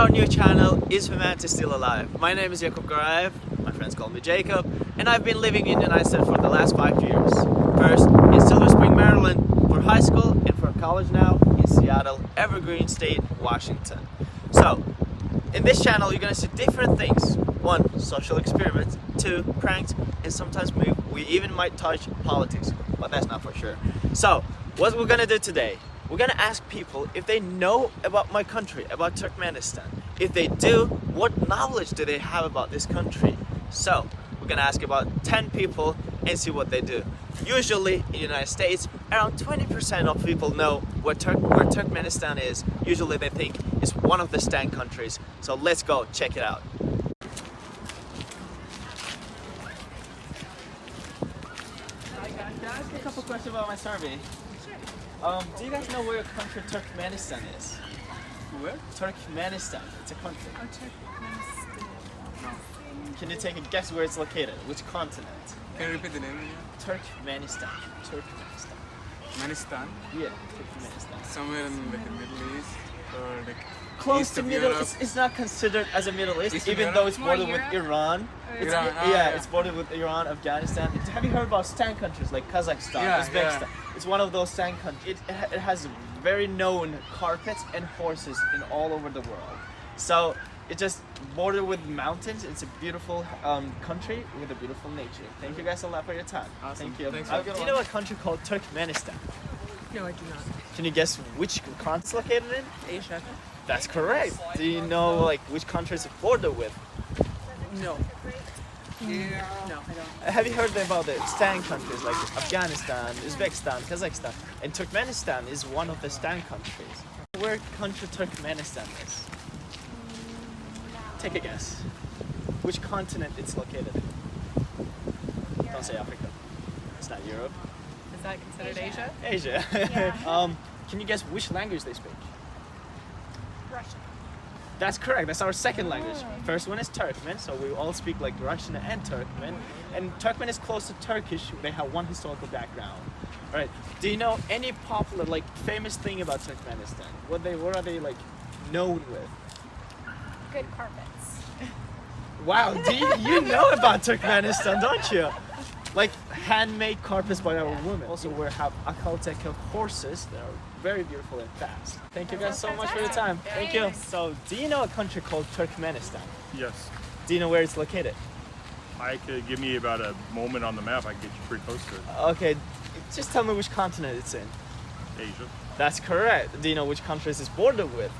our new channel, Is Humanity Still Alive? My name is Yakub Karaев, my friends call me Jacob, and I've been living in the United States for the last 5 years. First in Silver Spring, Maryland for high school, and for college now in Seattle, Evergreen State, Washington. So, in this channel you're gonna see different things. 1. Social experiments. 2. Pranks, and sometimes we even might touch politics, but that's not for sure. So, what we're gonna do today, we're gonna ask people if they know about my country, about Turkmenistan. If they do, what knowledge do they have about this country? So, we're gonna ask about 10 people and see what they do. Usually in the United States, around 20% of people know where Turkmenistan is. Usually they think it's one of the Stan countries. So let's go check it out. Hi guys, can I ask you a couple questions about my survey? Do you guys know where country Turkmenistan is? Where? Turkmenistan, it's a country. Oh, Turkmenistan. No. Can you take a guess where it's located? Which continent? Can you repeat the name again? Turkmenistan. Turkmenistan. Turkmenistan? Yeah, Turkmenistan. Somewhere in like the Middle East or like Close East to of Middle Europe. East. It's not considered as a Middle East, East of even Europe? though it's More bordered with Europe? Iran. It's, Iran, it's bordered with Iran, Afghanistan. Have you heard about Stan countries like Kazakhstan, Yeah, Uzbekistan? yeah. It's one of those Stan countries. It has very known carpets and horses in all over the world. So it just bordered with mountains. It's a beautiful country with a beautiful nature. Thank you guys a lot for your time. Awesome. Thank you. Thanks. Do you know a country called Turkmenistan? No, I do not. Can you guess which continent it's located in? Asia? That's correct. Do you know like which countries it bordered with? No. Yeah. No, I don't. Have you heard about the Stan countries like Afghanistan, Uzbekistan, Kazakhstan? And Turkmenistan is one of the Stan countries. Where country Turkmenistan is? Take a guess. Which continent it's located in? Don't say Africa. It's not Europe. Is that considered Asia? Asia. Can you guess which language they speak? Russian. That's correct. That's our second language. First one is Turkmen, so we all speak like Russian and Turkmen. And Turkmen is close to Turkish. They have one historical background. All right. Do you know any popular, like, famous thing about Turkmenistan? What are they like known with? Good carpets. Wow. You know about Turkmenistan, don't you? Like handmade carpets by our women. Also, we have Akalteka horses that are very beautiful and fast. Thank you guys so much for your time. Thank you. So, do you know a country called Turkmenistan? Yes. Do you know where it's located? I could give me about a moment on the map. I could get you pretty close to it. Okay, just tell me which continent it's in. Asia. That's correct. Do you know which countries it's bordered with?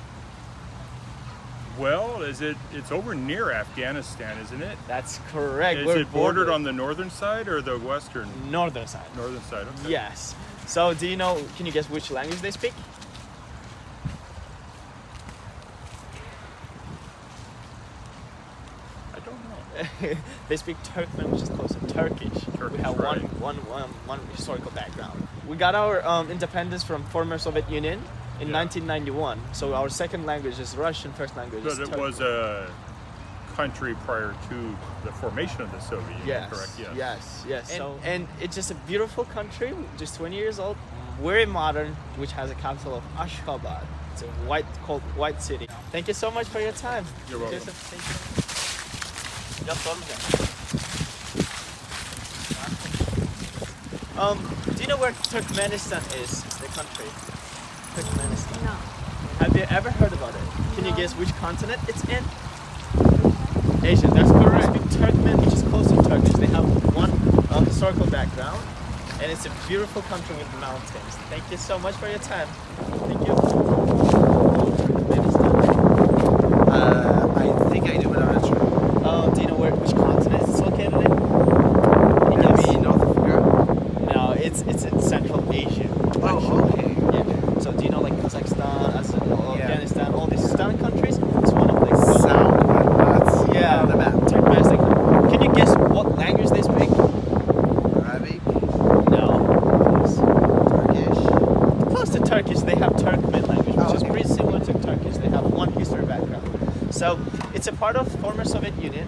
Well, it's over near Afghanistan, isn't it? That's correct. Is We're it bordered on the northern side or the western? northern side. Northern side, okay. Yes. So, do you know? Can you guess which language they speak? I don't know. They speak Turkmen, which is close to Turkish. We Turkish, have right. one historical background. We got our independence from former Soviet Union in 1991. So our second language is Russian. First language is But it Turkish. was a country prior to the formation of the Soviet Union, Yes, correct? yes. And it's just a beautiful country, just 20 years old, very modern, which has a capital of Ashgabat. It's a white city. Thank you so much for your time. You're welcome. Joseph, thank you. Do you know where Turkmenistan is, the country? Turkmenistan. No. Have you ever heard about it? Can you guess which continent it's in? Asia, that's correct. They speak Turkmen, which is close to Turkish. They have one historical background, and it's a beautiful country with mountains. Thank you so much for your time. Thank you. I think I do, but I'm not sure. Do you know which continent it's located in? Maybe North Africa? No, it's in Central Asia. Oh, okay. Yeah. So do you know like Kazakhstan, Yeah. Afghanistan, all these Stan countries? It's one of the Sound, but not Yeah, on the map. Turkmenistan. Can you guess what language they speak? Arabic, No. Turkish. Close to Turkish, they have Turkmen language, which Oh, is okay. pretty similar to Turkish. They have one history background. So it's a part of former Soviet Union,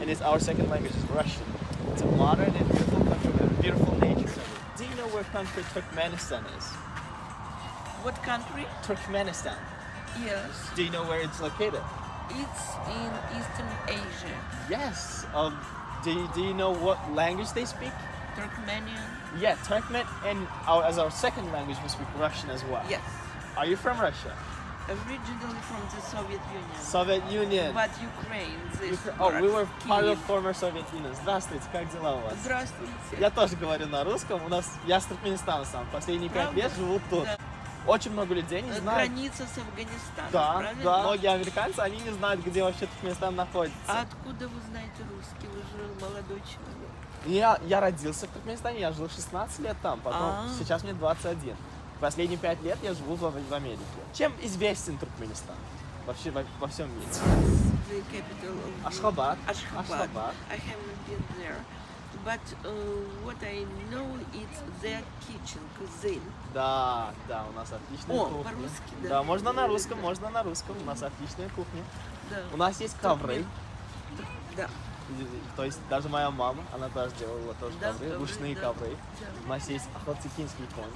and our second language is Russian. It's a modern and beautiful country with a beautiful nature. Do you know where country Turkmenistan is? What country? Turkmenistan. Yes. Do you know where it's located? It's in Eastern Asia. Yes. Do you know what language they speak? Turkmenian. Yeah, Turkmen, and as our second language we speak Russian as well. Yes. Are you from Russia? Originally from the Soviet Union. Soviet Union. But Ukraine, this We were part of Kyiv. former Soviet Union. Здравствуйте, как дела у вас? Здравствуйте. Я тоже говорю на русском. Я с Туркменистана сам. Последние 5 Правда? лет живу тут. Да. Очень много людей не знают. Граница с Афганистаном, Да, правильно? да. Многие американцы, они не знают, где вообще Туркменистан находится. А откуда вы знаете русский? Вы же молодой человек. Я родился в Туркменистане, я жил 16 лет там, потом сейчас мне 21. Последние 5 лет я живу в Америке. Чем известен Туркменистан? Вообще во всем мире. The capital of Ашхабад. Ashgabat. I haven't been there. But what I know is their kitchen, cuisine. Да, у нас отличная О, кухня. по-русски, да? Да, можно на русском. У нас отличная кухня. Да. У нас есть ковры. Да. То есть даже моя мама, она тоже делала тоже Да, ковры, ковры, ручные да. ковры. Да. У нас есть охотсикинский конь.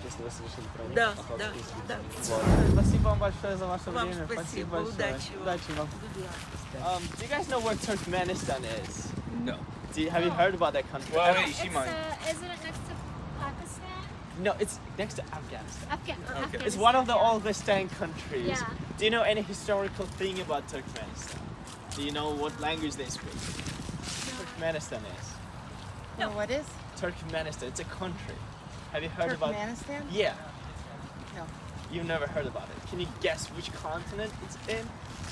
Если вы слышали про них. Да, охотсикинский да, конь. да. Вот. Спасибо вам большое за ваше Вам время. спасибо, большое. удачи вам. Удачи вам. Good luck. Do you guys know where Turkmenistan is? No. Have you heard about that country? Well, Isn't it next to Pakistan? No, it's next to Afghanistan. Afghanistan. It's one of the oldest countries. Yeah. Do you know any historical thing about Turkmenistan? Do you know what language they speak? Turkmenistan is. No. What is Turkmenistan, it's a country. Have you heard about it? Turkmenistan? Yeah. No. You've never heard about it. Can you guess which continent it's in?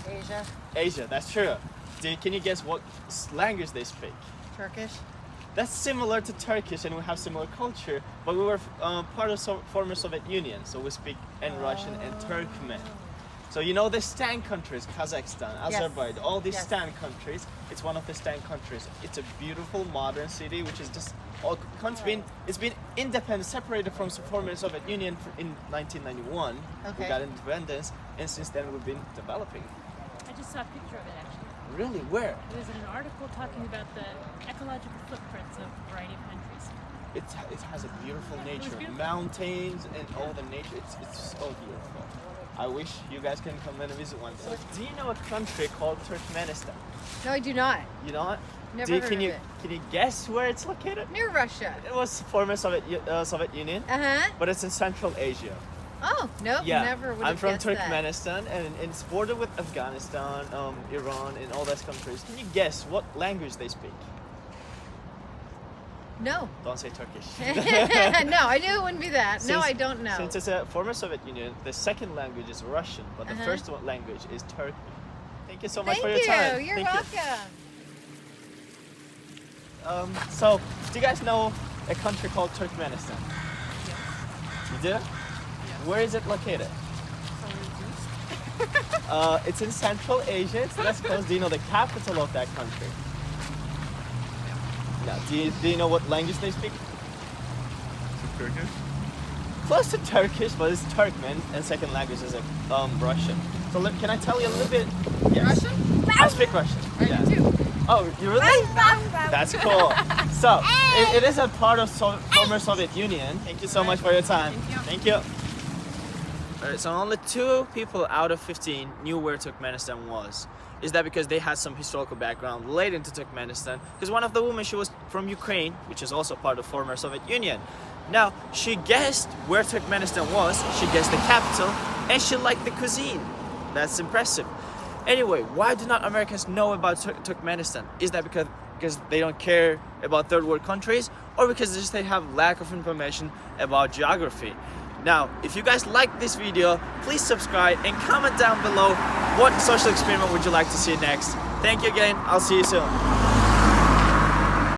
Asia, Asia, that's true. Can you guess what language they speak? Turkish. That's similar to Turkish and we have similar culture, but we were part of former Soviet Union, so we speak in Russian and Turkmen. So you know the Stan countries, Kazakhstan, Yes. Azerbaijan, all these Yes. Stan countries, it's one of the Stan countries. It's a beautiful modern city which is just it's been independent, separated from former Soviet Union in 1991. We Okay. got independence and since then we've been developing. I just saw a picture of it actually. Really? Where? It was in an article talking about the ecological footprints of a variety of countries. It has a beautiful Yeah, it was nature, beautiful. mountains and all the nature. It's so beautiful. I wish you guys can come and visit one day. Do you know a country called Turkmenistan? No, I do not. You know it? Never heard can of you it. can you guess where it's located? Near Russia. It was former Soviet Union, Uh-huh. but it's in Central Asia. Oh, no, Yeah, never would I'm have from guessed that. Turkmenistan, and it's bordered with Afghanistan, Iran, and all those countries. Can you guess what language they speak? No. Don't say Turkish. No, I knew it wouldn't be that. No, Since- I don't know. Since it's a former Soviet Union, the second language is Russian, but the Uh-huh. first language is Turkey. Thank you so much Thank for your time. you. You're Thank welcome. So, do you guys know a country called Turkmenistan? You do? Where is it located? It's in Central Asia. It's less close. Do you know the capital of that country? Yeah. Do you know what language they speak? Turkish? Close to Turkish, but it's Turkmen, and second language is Russian. So can I tell you a little bit? Yes. Russian? I speak Russian. I Yeah. do too. Oh, you really? That's cool. So it is a part of former Soviet Union. Thank you so much for your time. Thank you. Alright, so only 2 people out of 15 knew where Turkmenistan was. Is that because they had some historical background related to Turkmenistan? Because one of the women, she was from Ukraine, which is also part of former Soviet Union. Now, she guessed where Turkmenistan was, she guessed the capital, and she liked the cuisine. That's impressive. Anyway, why do not Americans know about Turkmenistan? Is that because they don't care about third world countries, or because they have lack of information about geography? Now, if you guys like this video, please subscribe and comment down below what social experiment would you like to see next. Thank you again. I'll see you soon.